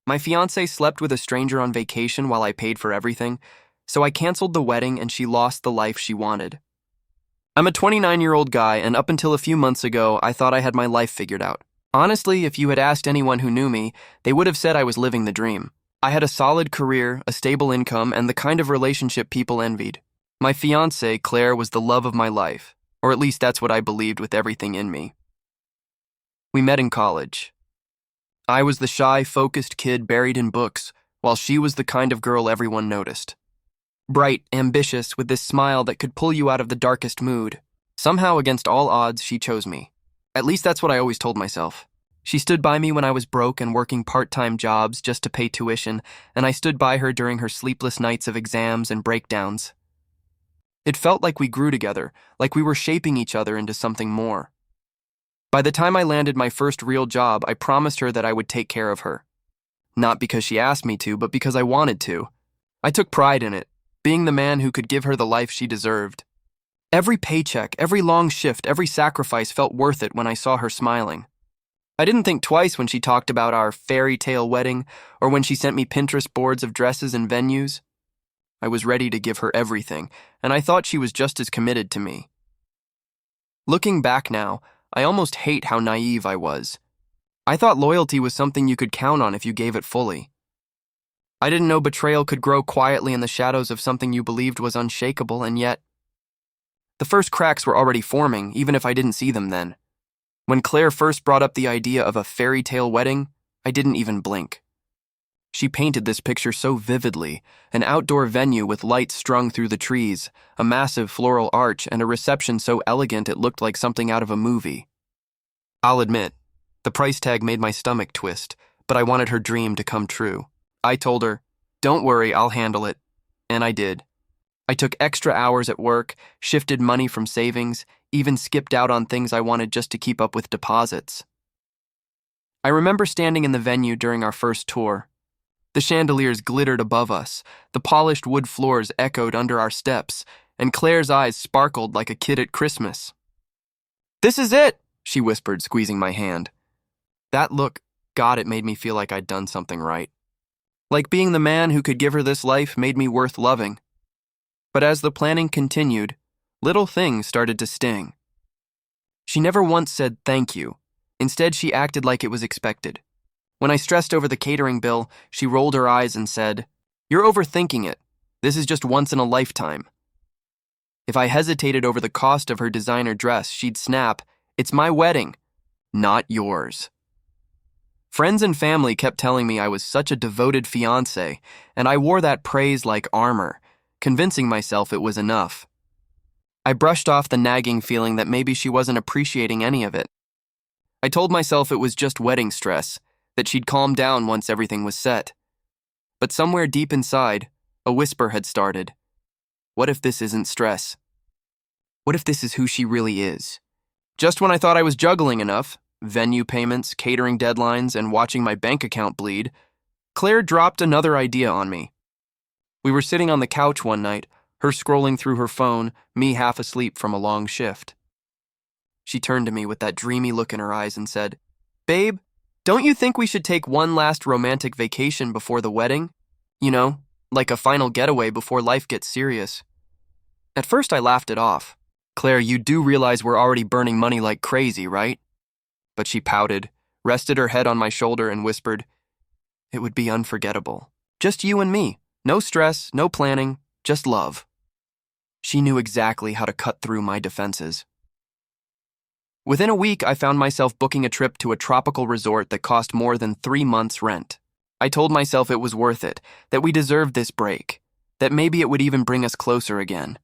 My fiancée slept with a stranger on vacation while I paid for everything, so I canceled the wedding and she lost the life she wanted. I'm a 29-year-old guy, and up until a few months ago, I thought I had my life figured out. Honestly, if you had asked anyone who knew me, they would have said I was living the dream. I had a solid career, a stable income, and the kind of relationship people envied. My fiancée, Claire, was the love of my life, or at least that's what I believed with everything in me. We met in college. I was the shy, focused kid buried in books, while she was the kind of girl everyone noticed. Bright, ambitious, with this smile that could pull you out of the darkest mood. Somehow, against all odds, she chose me. At least that's what I always told myself. She stood by me when I was broke and working part-time jobs just to pay tuition, and I stood by her during her sleepless nights of exams and breakdowns. It felt like we grew together, like we were shaping each other into something more. By the time I landed my first real job, I promised her that I would take care of her. Not because she asked me to, but because I wanted to. I took pride in it, being the man who could give her the life she deserved. Every paycheck, every long shift, every sacrifice felt worth it when I saw her smiling. I didn't think twice when she talked about our fairy tale wedding or when she sent me Pinterest boards of dresses and venues. I was ready to give her everything, and I thought she was just as committed to me. Looking back now, I almost hate how naive I was. I thought loyalty was something you could count on if you gave it fully. I didn't know betrayal could grow quietly in the shadows of something you believed was unshakable, and yet the first cracks were already forming, even if I didn't see them then. When Claire first brought up the idea of a fairy tale wedding, I didn't even blink. She painted this picture so vividly, an outdoor venue with lights strung through the trees, a massive floral arch, and a reception so elegant it looked like something out of a movie. I'll admit, the price tag made my stomach twist, but I wanted her dream to come true. I told her, "Don't worry, I'll handle it." And I did. I took extra hours at work, shifted money from savings, even skipped out on things I wanted just to keep up with deposits. I remember standing in the venue during our first tour. The chandeliers glittered above us, the polished wood floors echoed under our steps, and Claire's eyes sparkled like a kid at Christmas. "This is it," she whispered, squeezing my hand. That look, God, it made me feel like I'd done something right. Like being the man who could give her this life made me worth loving. But as the planning continued, little things started to sting. She never once said thank you. Instead, she acted like it was expected. When I stressed over the catering bill, she rolled her eyes and said, "You're overthinking it. This is just once in a lifetime." If I hesitated over the cost of her designer dress, she'd snap, "It's my wedding, not yours." Friends and family kept telling me I was such a devoted fiancé, and I wore that praise like armor, convincing myself it was enough. I brushed off the nagging feeling that maybe she wasn't appreciating any of it. I told myself it was just wedding stress, that she'd calm down once everything was set. But somewhere deep inside, a whisper had started. What if this isn't stress? What if this is who she really is? Just when I thought I was juggling enough, venue payments, catering deadlines, and watching my bank account bleed, Claire dropped another idea on me. We were sitting on the couch one night, her scrolling through her phone, me half asleep from a long shift. She turned to me with that dreamy look in her eyes and said, "Babe, don't you think we should take one last romantic vacation before the wedding? You know, like a final getaway before life gets serious." At first I laughed it off. "Claire, you do realize we're already burning money like crazy, right?" But she pouted, rested her head on my shoulder and whispered, "It would be unforgettable. Just you and me. No stress, no planning, just love." She knew exactly how to cut through my defenses. Within a week, I found myself booking a trip to a tropical resort that cost more than 3 months' rent. I told myself it was worth it, that we deserved this break, that maybe it would even bring us closer again.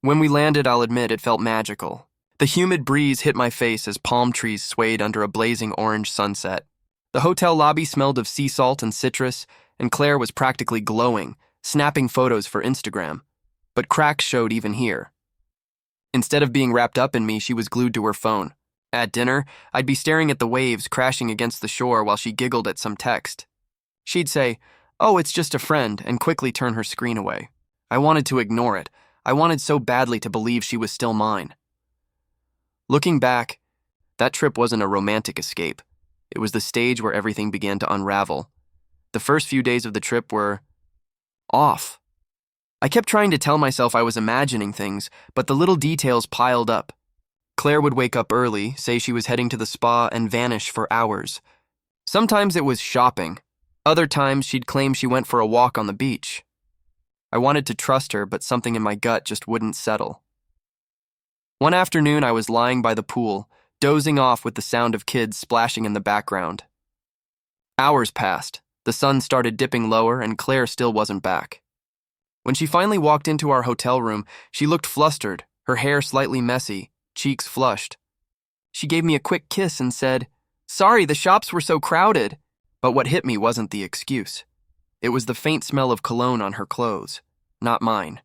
When we landed, I'll admit, it felt magical. The humid breeze hit my face as palm trees swayed under a blazing orange sunset. The hotel lobby smelled of sea salt and citrus, and Claire was practically glowing, snapping photos for Instagram. But cracks showed even here. Instead of being wrapped up in me, she was glued to her phone. At dinner, I'd be staring at the waves crashing against the shore while she giggled at some text. She'd say, "Oh, it's just a friend," and quickly turn her screen away. I wanted to ignore it. I wanted so badly to believe she was still mine. Looking back, that trip wasn't a romantic escape. It was the stage where everything began to unravel. The first few days of the trip were off. I kept trying to tell myself I was imagining things, but the little details piled up. Claire would wake up early, say she was heading to the spa, and vanish for hours. Sometimes it was shopping. Other times she'd claim she went for a walk on the beach. I wanted to trust her, but something in my gut just wouldn't settle. One afternoon, I was lying by the pool, dozing off with the sound of kids splashing in the background. Hours passed. The sun started dipping lower, and Claire still wasn't back. When she finally walked into our hotel room, she looked flustered, her hair slightly messy, cheeks flushed. She gave me a quick kiss and said, "Sorry, the shops were so crowded." But what hit me wasn't the excuse. It was the faint smell of cologne on her clothes. Not mine.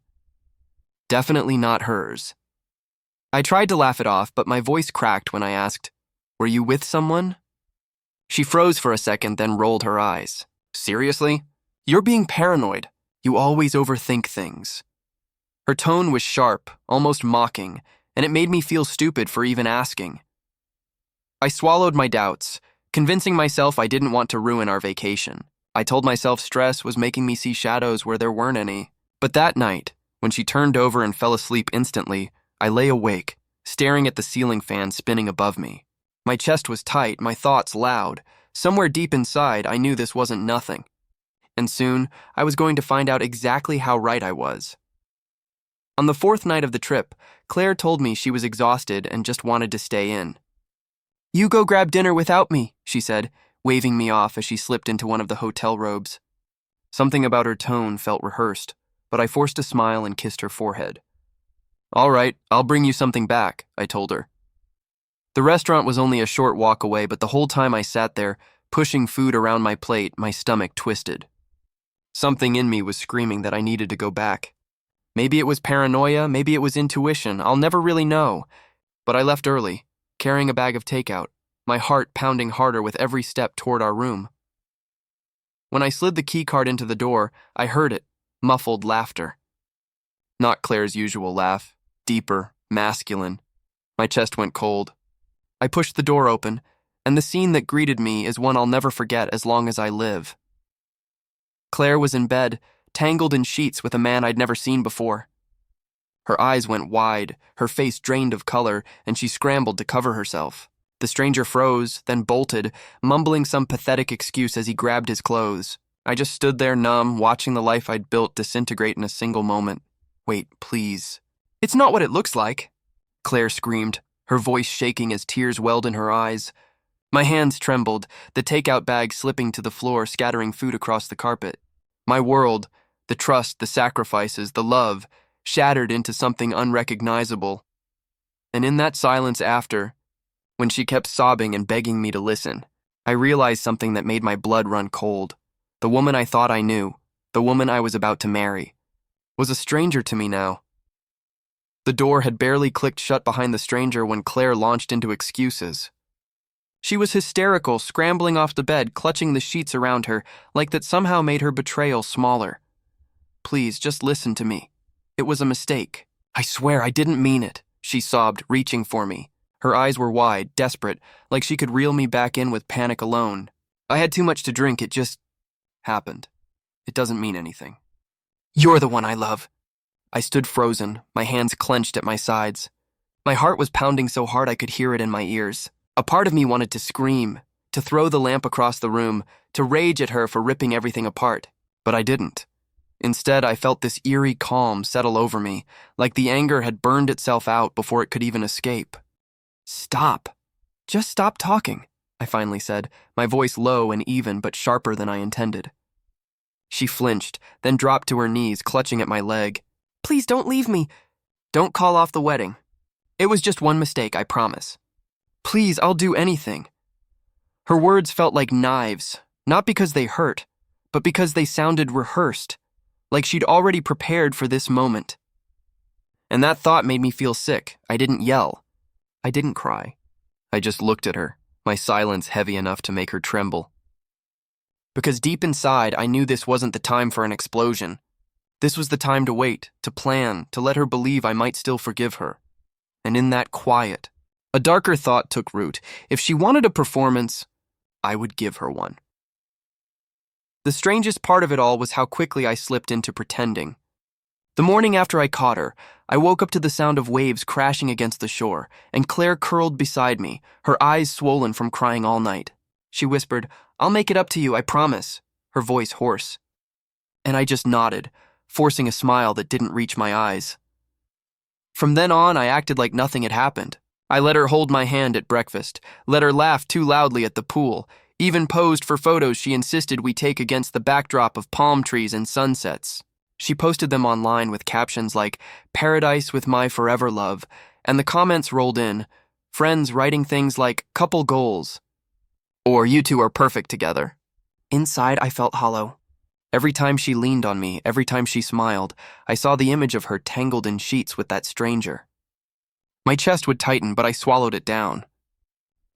Definitely not hers. I tried to laugh it off, but my voice cracked when I asked, "Were you with someone?" She froze for a second, then rolled her eyes. "Seriously? You're being paranoid. You always overthink things." Her tone was sharp, almost mocking, and it made me feel stupid for even asking. I swallowed my doubts, convincing myself I didn't want to ruin our vacation. I told myself stress was making me see shadows where there weren't any. But that night, when she turned over and fell asleep instantly, I lay awake, staring at the ceiling fan spinning above me. My chest was tight, my thoughts loud. Somewhere deep inside, I knew this wasn't nothing. And soon, I was going to find out exactly how right I was. On the fourth night of the trip, Claire told me she was exhausted and just wanted to stay in. "You go grab dinner without me," she said, waving me off as she slipped into one of the hotel robes. Something about her tone felt rehearsed, but I forced a smile and kissed her forehead. "All right, I'll bring you something back," I told her. The restaurant was only a short walk away, but the whole time I sat there, pushing food around my plate, my stomach twisted. Something in me was screaming that I needed to go back. Maybe it was paranoia, maybe it was intuition, I'll never really know. But I left early, carrying a bag of takeout, my heart pounding harder with every step toward our room. When I slid the keycard into the door, I heard it, muffled laughter. Not Claire's usual laugh, deeper, masculine. My chest went cold. I pushed the door open, and the scene that greeted me is one I'll never forget as long as I live. Claire was in bed, tangled in sheets with a man I'd never seen before. Her eyes went wide, her face drained of color, and she scrambled to cover herself. The stranger froze, then bolted, mumbling some pathetic excuse as he grabbed his clothes. I just stood there numb, watching the life I'd built disintegrate in a single moment. "Wait, please." "It's not what it looks like," Claire screamed, her voice shaking as tears welled in her eyes. My hands trembled, the takeout bag slipping to the floor, scattering food across the carpet. My world, the trust, the sacrifices, the love, shattered into something unrecognizable. And in that silence after, when she kept sobbing and begging me to listen, I realized something that made my blood run cold. The woman I thought I knew, the woman I was about to marry, was a stranger to me now. The door had barely clicked shut behind the stranger when Claire launched into excuses. She was hysterical, scrambling off the bed, clutching the sheets around her, like that somehow made her betrayal smaller. "Please, just listen to me. It was a mistake. I swear I didn't mean it," she sobbed, reaching for me. Her eyes were wide, desperate, like she could reel me back in with panic alone. "I had too much to drink, it just happened. It doesn't mean anything." "You're the one I love." I stood frozen, my hands clenched at my sides. My heart was pounding so hard I could hear it in my ears. A part of me wanted to scream, to throw the lamp across the room, to rage at her for ripping everything apart. But I didn't. Instead, I felt this eerie calm settle over me, like the anger had burned itself out before it could even escape. "Stop. Just stop talking," I finally said, my voice low and even but sharper than I intended. She flinched, then dropped to her knees, clutching at my leg. "Please don't leave me. Don't call off the wedding. It was just one mistake, I promise. Please, I'll do anything." Her words felt like knives, not because they hurt, but because they sounded rehearsed, like she'd already prepared for this moment. And that thought made me feel sick. I didn't yell. I didn't cry. I just looked at her, my silence heavy enough to make her tremble. Because deep inside, I knew this wasn't the time for an explosion. This was the time to wait, to plan, to let her believe I might still forgive her. And in that quiet, a darker thought took root. If she wanted a performance, I would give her one. The strangest part of it all was how quickly I slipped into pretending. The morning after I caught her, I woke up to the sound of waves crashing against the shore, and Claire curled beside me, her eyes swollen from crying all night. She whispered, "I'll make it up to you, I promise," her voice hoarse. And I just nodded, forcing a smile that didn't reach my eyes. From then on, I acted like nothing had happened. I let her hold my hand at breakfast, let her laugh too loudly at the pool, even posed for photos she insisted we take against the backdrop of palm trees and sunsets. She posted them online with captions like, "Paradise with my forever love," and the comments rolled in, friends writing things like, "couple goals," or "you two are perfect together." Inside, I felt hollow. Every time she leaned on me, every time she smiled, I saw the image of her tangled in sheets with that stranger. My chest would tighten, but I swallowed it down.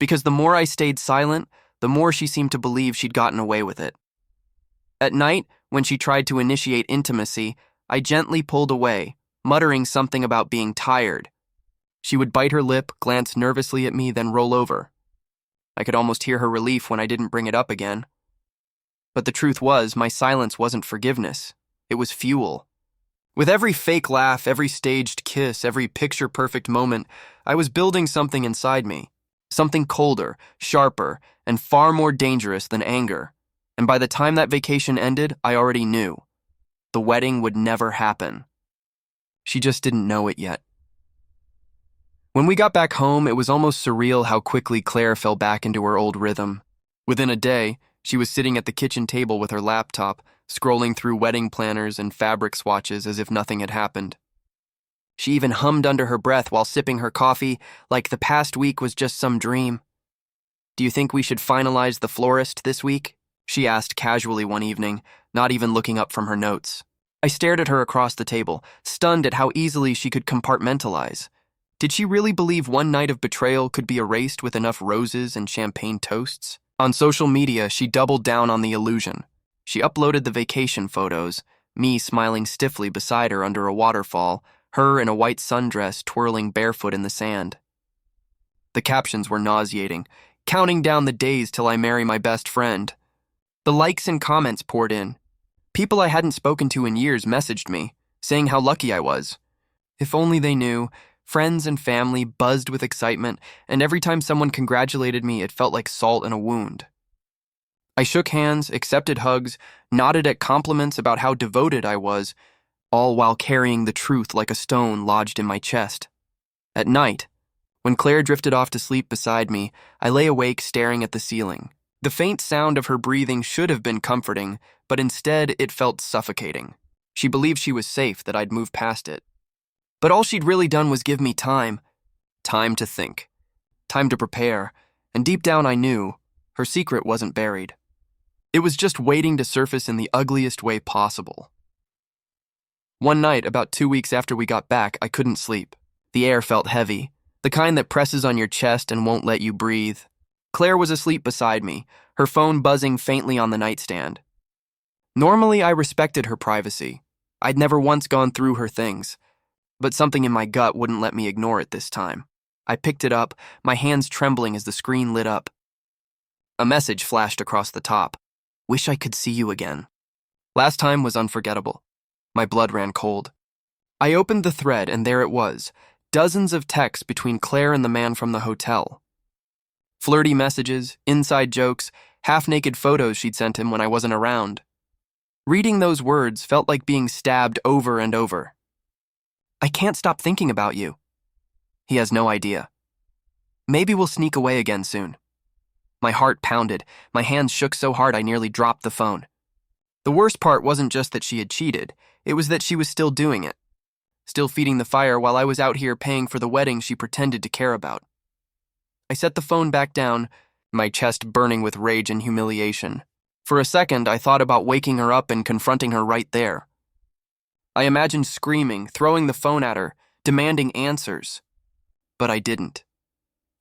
Because the more I stayed silent, the more she seemed to believe she'd gotten away with it. At night, when she tried to initiate intimacy, I gently pulled away, muttering something about being tired. She would bite her lip, glance nervously at me, then roll over. I could almost hear her relief when I didn't bring it up again. But the truth was, my silence wasn't forgiveness. It was fuel. With every fake laugh, every staged kiss, every picture-perfect moment, I was building something inside me. Something colder, sharper, and far more dangerous than anger. And by the time that vacation ended, I already knew. The wedding would never happen. She just didn't know it yet. When we got back home, it was almost surreal how quickly Claire fell back into her old rhythm. Within a day, she was sitting at the kitchen table with her laptop, scrolling through wedding planners and fabric swatches as if nothing had happened. She even hummed under her breath while sipping her coffee, like the past week was just some dream. "Do you think we should finalize the florist this week?" she asked casually one evening, not even looking up from her notes. I stared at her across the table, stunned at how easily she could compartmentalize. Did she really believe one night of betrayal could be erased with enough roses and champagne toasts? On social media, she doubled down on the illusion. She uploaded the vacation photos, me smiling stiffly beside her under a waterfall, her in a white sundress twirling barefoot in the sand. The captions were nauseating, counting down the days till I marry my best friend. The likes and comments poured in. People I hadn't spoken to in years messaged me, saying how lucky I was. If only they knew. Friends and family buzzed with excitement, and every time someone congratulated me, it felt like salt in a wound. I shook hands, accepted hugs, nodded at compliments about how devoted I was, all while carrying the truth like a stone lodged in my chest. At night, when Claire drifted off to sleep beside me, I lay awake staring at the ceiling. The faint sound of her breathing should have been comforting, but instead it felt suffocating. She believed she was safe, that I'd moved past it. But all she'd really done was give me time. Time to think. Time to prepare. And deep down I knew her secret wasn't buried. It was just waiting to surface in the ugliest way possible. One night, about 2 weeks after we got back, I couldn't sleep. The air felt heavy, the kind that presses on your chest and won't let you breathe. Claire was asleep beside me, her phone buzzing faintly on the nightstand. Normally, I respected her privacy. I'd never once gone through her things. But something in my gut wouldn't let me ignore it this time. I picked it up, my hands trembling as the screen lit up. A message flashed across the top. "Wish I could see you again." Last time was unforgettable. My blood ran cold. I opened the thread, and there it was, dozens of texts between Claire and the man from the hotel. Flirty messages, inside jokes, half-naked photos she'd sent him when I wasn't around. Reading those words felt like being stabbed over and over. "I can't stop thinking about you." He has no idea. "Maybe we'll sneak away again soon." My heart pounded. My hands shook so hard I nearly dropped the phone. The worst part wasn't just that she had cheated. It was that she was still doing it. Still feeding the fire while I was out here paying for the wedding she pretended to care about. I set the phone back down, my chest burning with rage and humiliation. For a second, I thought about waking her up and confronting her right there. I imagined screaming, throwing the phone at her, demanding answers. But I didn't.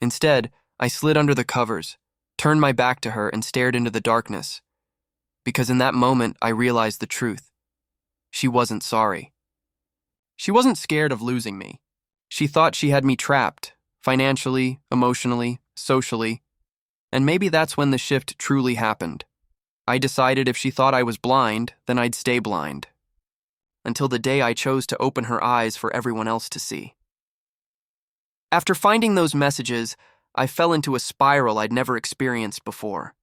Instead, I slid under the covers, turned my back to her, and stared into the darkness. Because in that moment, I realized the truth. She wasn't sorry. She wasn't scared of losing me. She thought she had me trapped, financially, emotionally, socially. And maybe that's when the shift truly happened. I decided if she thought I was blind, then I'd stay blind. Until the day I chose to open her eyes for everyone else to see. After finding those messages, I fell into a spiral I'd never experienced before.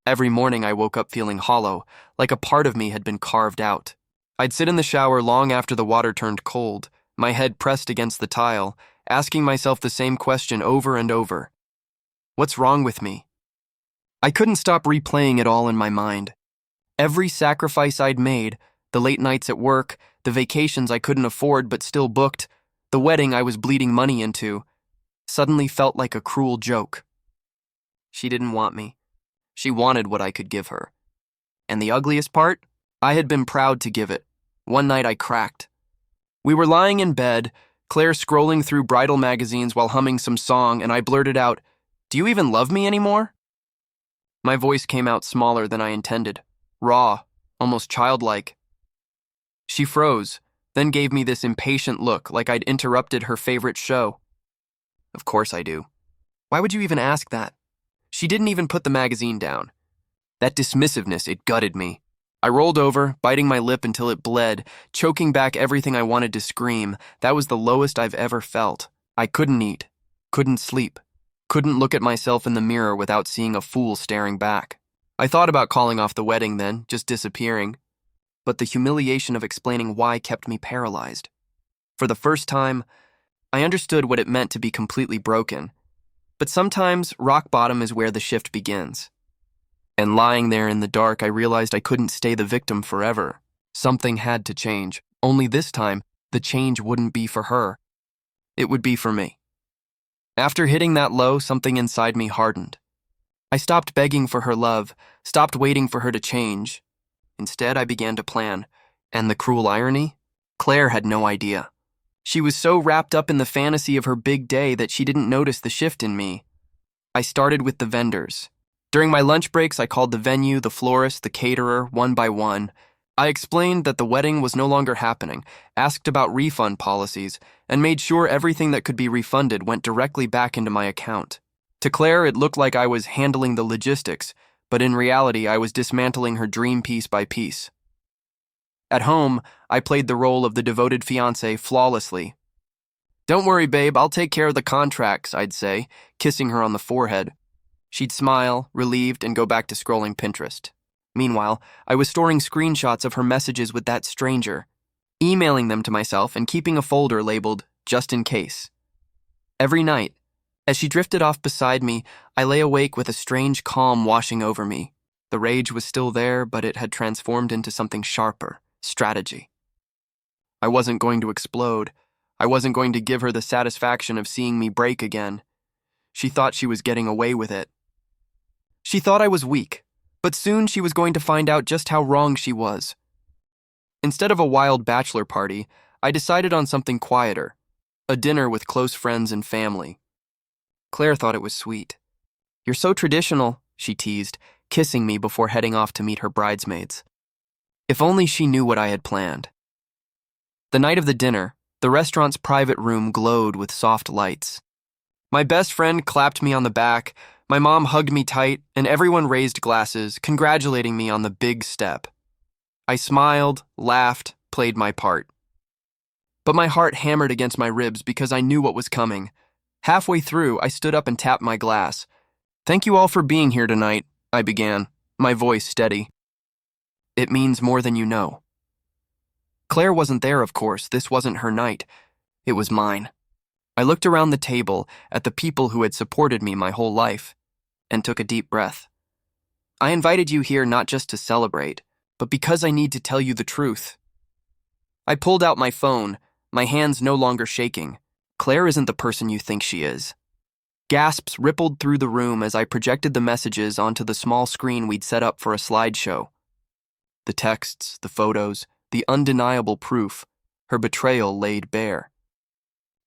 Every morning I woke up feeling hollow, like a part of me had been carved out. I'd sit in the shower long after the water turned cold, my head pressed against the tile, asking myself the same question over and over. What's wrong with me? I couldn't stop replaying it all in my mind. Every sacrifice I'd made, the late nights at work, the vacations I couldn't afford but still booked, the wedding I was bleeding money into, suddenly felt like a cruel joke. She didn't want me. She wanted what I could give her. And the ugliest part? I had been proud to give it. One night I cracked. We were lying in bed, Claire scrolling through bridal magazines while humming some song, and I blurted out, "Do you even love me anymore?" My voice came out smaller than I intended, raw, almost childlike. She froze, then gave me this impatient look like I'd interrupted her favorite show. Of course I do. Why would you even ask that? She didn't even put the magazine down. That dismissiveness, it gutted me. I rolled over, biting my lip until it bled, choking back everything I wanted to scream. That was the lowest I've ever felt. I couldn't eat, couldn't sleep, couldn't look at myself in the mirror without seeing a fool staring back. I thought about calling off the wedding then, just disappearing. But the humiliation of explaining why kept me paralyzed. For the first time, I understood what it meant to be completely broken. But sometimes, rock bottom is where the shift begins. And lying there in the dark, I realized I couldn't stay the victim forever. Something had to change. Only this time, the change wouldn't be for her. It would be for me. After hitting that low, something inside me hardened. I stopped begging for her love, stopped waiting for her to change. Instead, I began to plan. And the cruel irony? Claire had no idea. She was so wrapped up in the fantasy of her big day that she didn't notice the shift in me. I started with the vendors. During my lunch breaks, I called the venue, the florist, the caterer, one by one. I explained that the wedding was no longer happening, asked about refund policies, and made sure everything that could be refunded went directly back into my account. To Claire, it looked like I was handling the logistics, but in reality, I was dismantling her dream piece by piece. At home, I played the role of the devoted fiancé flawlessly. "Don't worry, babe, I'll take care of the contracts," I'd say, kissing her on the forehead. She'd smile, relieved, and go back to scrolling Pinterest. Meanwhile, I was storing screenshots of her messages with that stranger, emailing them to myself and keeping a folder labeled, "Just in case." Every night, as she drifted off beside me, I lay awake with a strange calm washing over me. The rage was still there, but it had transformed into something sharper, strategy. I wasn't going to explode. I wasn't going to give her the satisfaction of seeing me break again. She thought she was getting away with it. She thought I was weak, but soon she was going to find out just how wrong she was. Instead of a wild bachelor party, I decided on something quieter, a dinner with close friends and family. Claire thought it was sweet. "You're so traditional," she teased, kissing me before heading off to meet her bridesmaids. If only she knew what I had planned. The night of the dinner, the restaurant's private room glowed with soft lights. My best friend clapped me on the back, my mom hugged me tight, and everyone raised glasses, congratulating me on the big step. I smiled, laughed, played my part. But my heart hammered against my ribs because I knew what was coming. Halfway through, I stood up and tapped my glass. "Thank you all for being here tonight," I began, my voice steady. "It means more than you know." Claire wasn't there, of course. This wasn't her night. It was mine. I looked around the table at the people who had supported me my whole life and took a deep breath. "I invited you here not just to celebrate, but because I need to tell you the truth." I pulled out my phone, my hands no longer shaking. Claire isn't the person you think she is. Gasps rippled through the room as I projected the messages onto the small screen we'd set up for a slideshow. The texts, the photos, the undeniable proof, her betrayal laid bare.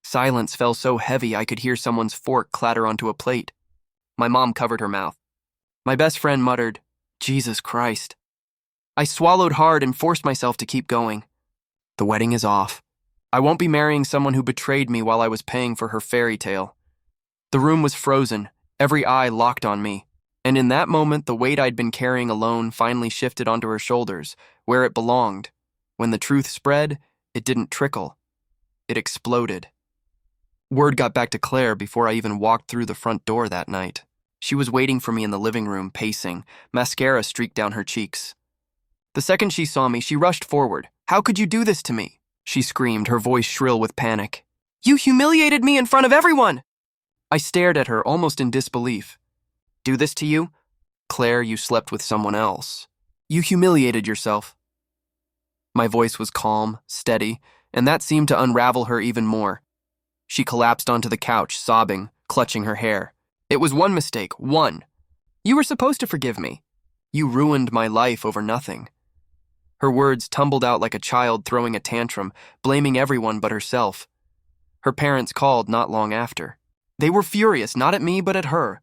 Silence fell so heavy I could hear someone's fork clatter onto a plate. My mom covered her mouth. My best friend muttered, "Jesus Christ." I swallowed hard and forced myself to keep going. The wedding is off. I won't be marrying someone who betrayed me while I was paying for her fairy tale. The room was frozen, every eye locked on me. And in that moment, the weight I'd been carrying alone finally shifted onto her shoulders, where it belonged. When the truth spread, it didn't trickle. It exploded. Word got back to Claire before I even walked through the front door that night. She was waiting for me in the living room, pacing, mascara streaked down her cheeks. The second she saw me, she rushed forward. "How could you do this to me?" she screamed, her voice shrill with panic. "You humiliated me in front of everyone!" I stared at her, almost in disbelief. "Do this to you? Claire, you slept with someone else. You humiliated yourself." My voice was calm, steady, and that seemed to unravel her even more. She collapsed onto the couch, sobbing, clutching her hair. "It was one mistake, one. You were supposed to forgive me. You ruined my life over nothing." Her words tumbled out like a child throwing a tantrum, blaming everyone but herself. Her parents called not long after. They were furious, not at me, but at her.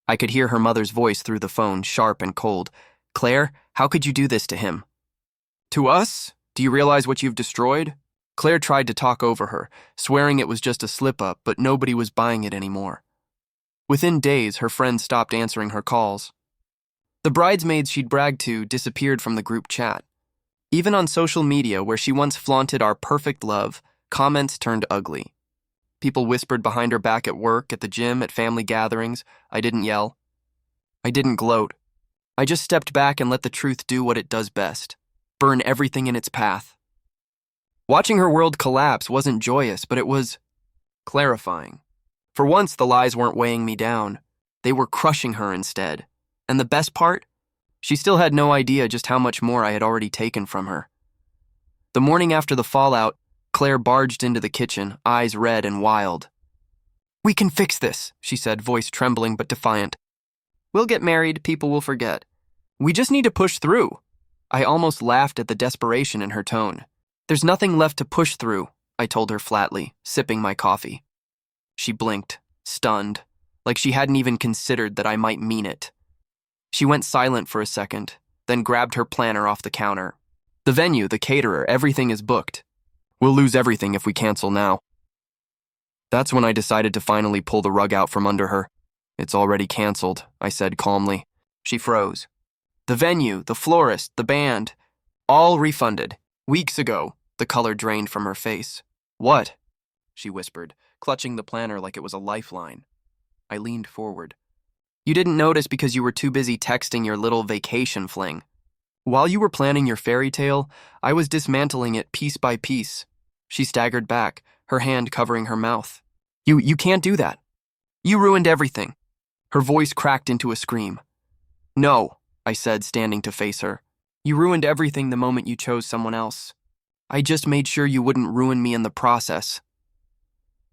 I could hear her mother's voice through the phone, sharp and cold. "Claire, how could you do this to him?" "To us? Do you realize what you've destroyed?" Claire tried to talk over her, swearing it was just a slip-up, but nobody was buying it anymore. Within days, her friends stopped answering her calls. The bridesmaids she'd bragged to disappeared from the group chat. Even on social media, where she once flaunted our perfect love, comments turned ugly. People whispered behind her back at work, at the gym, at family gatherings. I didn't yell. I didn't gloat. I just stepped back and let the truth do what it does best: burn everything in its path. Watching her world collapse wasn't joyous, but it was clarifying. For once, the lies weren't weighing me down. They were crushing her instead. And the best part? She still had no idea just how much more I had already taken from her. The morning after the fallout, Claire barged into the kitchen, eyes red and wild. "We can fix this," she said, voice trembling but defiant. "We'll get married, people will forget. We just need to push through." I almost laughed at the desperation in her tone. "There's nothing left to push through," I told her flatly, sipping my coffee. She blinked, stunned, like she hadn't even considered that I might mean it. She went silent for a second, then grabbed her planner off the counter. "The venue, the caterer, everything is booked. We'll lose everything if we cancel now." That's when I decided to finally pull the rug out from under her. "It's already canceled," I said calmly. She froze. "The venue, the florist, the band, all refunded. Weeks ago." The color drained from her face. "What?" she whispered, clutching the planner like it was a lifeline. I leaned forward. "You didn't notice because you were too busy texting your little vacation fling. While you were planning your fairy tale, I was dismantling it piece by piece." She staggered back, her hand covering her mouth. You can't do that. You ruined everything." Her voice cracked into a scream. "No," I said, standing to face her. "You ruined everything the moment you chose someone else. I just made sure you wouldn't ruin me in the process."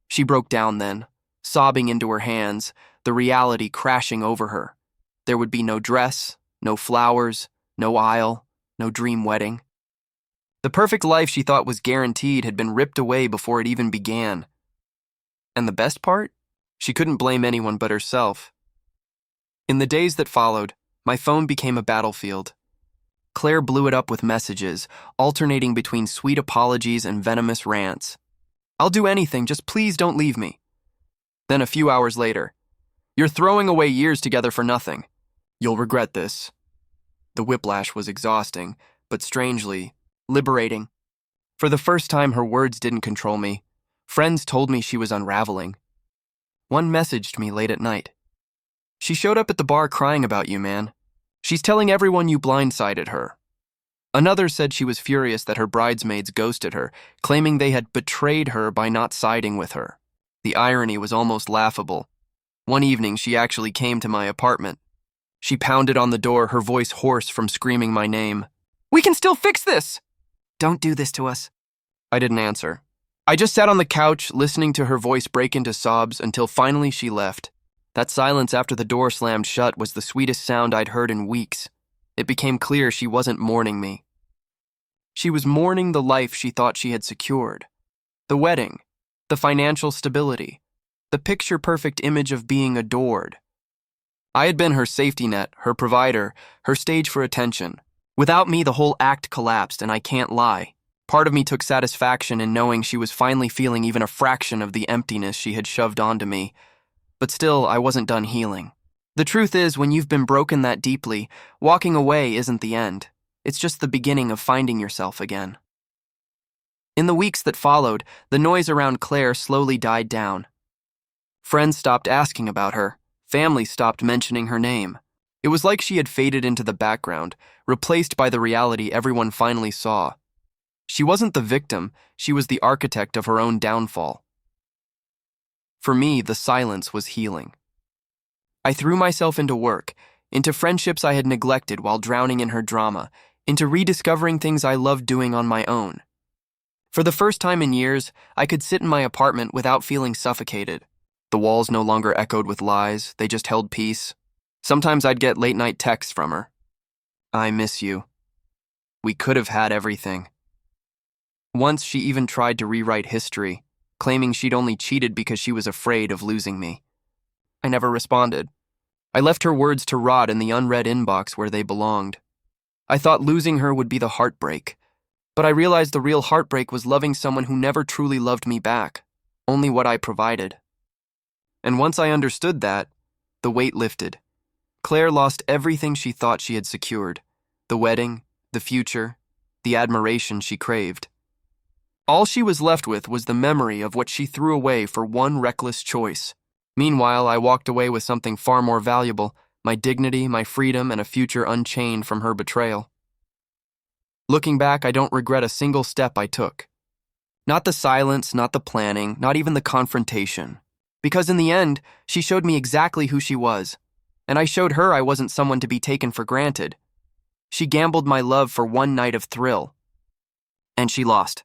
She broke down then, sobbing into her hands, the reality crashing over her. There would be no dress, no flowers, no aisle, no dream wedding. The perfect life she thought was guaranteed had been ripped away before it even began. And the best part? She couldn't blame anyone but herself. In the days that followed, my phone became a battlefield. Claire blew it up with messages, alternating between sweet apologies and venomous rants. "I'll do anything, just please don't leave me." Then a few hours later, "You're throwing away years together for nothing. You'll regret this." The whiplash was exhausting, but strangely liberating. For the first time, her words didn't control me. Friends told me she was unraveling. One messaged me late at night. "She showed up at the bar crying about you, man. She's telling everyone you blindsided her." Another said she was furious that her bridesmaids ghosted her, claiming they had betrayed her by not siding with her. The irony was almost laughable. One evening, she actually came to my apartment. She pounded on the door, her voice hoarse from screaming my name. "We can still fix this!" "Don't do this to us." I didn't answer. I just sat on the couch, listening to her voice break into sobs until finally she left. That silence after the door slammed shut was the sweetest sound I'd heard in weeks. It became clear she wasn't mourning me. She was mourning the life she thought she had secured. The wedding, the financial stability, the picture-perfect image of being adored. I had been her safety net, her provider, her stage for attention. Without me, the whole act collapsed, and I can't lie. Part of me took satisfaction in knowing she was finally feeling even a fraction of the emptiness she had shoved onto me. But still, I wasn't done healing. The truth is, when you've been broken that deeply, walking away isn't the end. It's just the beginning of finding yourself again. In the weeks that followed, the noise around Claire slowly died down. Friends stopped asking about her. Family stopped mentioning her name. It was like she had faded into the background, replaced by the reality everyone finally saw. She wasn't the victim, she was the architect of her own downfall. For me, the silence was healing. I threw myself into work, into friendships I had neglected while drowning in her drama, into rediscovering things I loved doing on my own. For the first time in years, I could sit in my apartment without feeling suffocated. The walls no longer echoed with lies, they just held peace. Sometimes I'd get late-night texts from her. "I miss you. We could have had everything." Once she even tried to rewrite history, claiming she'd only cheated because she was afraid of losing me. I never responded. I left her words to rot in the unread inbox where they belonged. I thought losing her would be the heartbreak, but I realized the real heartbreak was loving someone who never truly loved me back, only what I provided. And once I understood that, the weight lifted. Claire lost everything she thought she had secured: the wedding, the future, the admiration she craved. All she was left with was the memory of what she threw away for one reckless choice. Meanwhile, I walked away with something far more valuable: my dignity, my freedom, and a future unchained from her betrayal. Looking back, I don't regret a single step I took. Not the silence, not the planning, not even the confrontation. Because in the end, she showed me exactly who she was, and I showed her I wasn't someone to be taken for granted. She gambled my love for one night of thrill, and she lost.